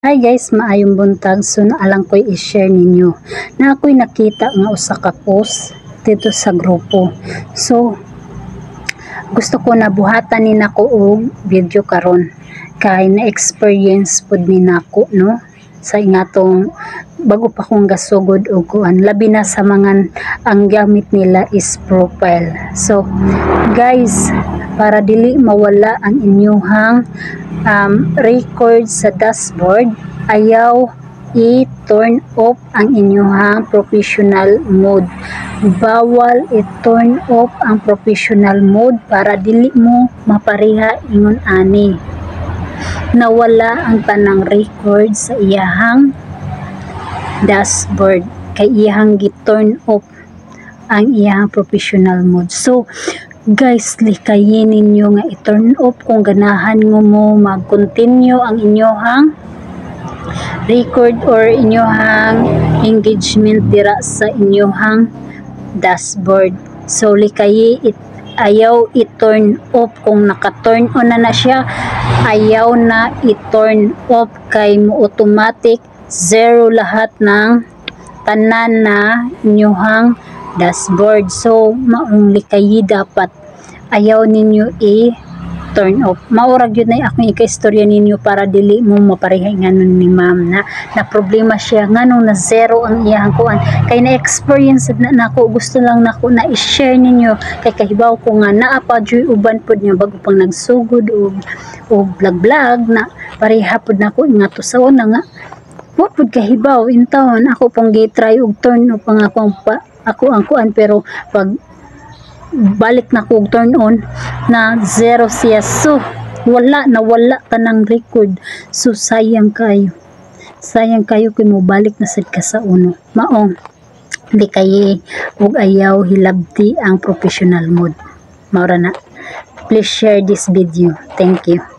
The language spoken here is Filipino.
Hi guys, maayong buntag. So naalang ko'y i-share ninyo na ako'y nakita nga usa ka post dito sa grupo. So gusto ko na buhatan ni nako og video karon kay na experience pud ni nako no sa ingatong bago pa kong gasugod og kuan, labi na sa mga ang gamit nila is profile. So guys, para dili mawala ang inyong record sa dashboard, ayaw i-turn off ang inyong professional mode. Bawal i-turn off ang professional mode para dili mo mapareha ingon ani nawala ang tanang record sa iyahang dashboard kay iyahang gi-turn off ang iyahang professional mode. So guys, likayin ninyo nga i-turn off kung ganahan mo mag-continue ang inyong record or inyong engagement dira sa inyong dashboard. So likayi ayaw i-turn off. Kung naka-turn on na siya, ayaw na i-turn off kay mo automatic zero lahat ng tanan na inyong dashboard. So maong likayi dapat ayaw ninyo i-turn off. Maurag yun na akong ika-istorya ninyo para dili mo mapareha nganon ni ma'am na problema siya nganong na zero ang iyang kuan kay na experience na nako. Gusto lang nako na i-share ninyo kay kahibaw ko nga naa pa joy uban pud niya bago pang nagsugod og vlog na pareha pud nako nga to sa una nga wa pud kahibaw in town ako pang gi-try og turn off ang ako ang kuan, pero pag balik na ko turn on na zero siya. So nawala tanang record. So sayang kayo kay mo balik na sad ka sa uno. Maong di kay og ayaw hilabti ang professional mode. Maura na, please share this video. Thank you.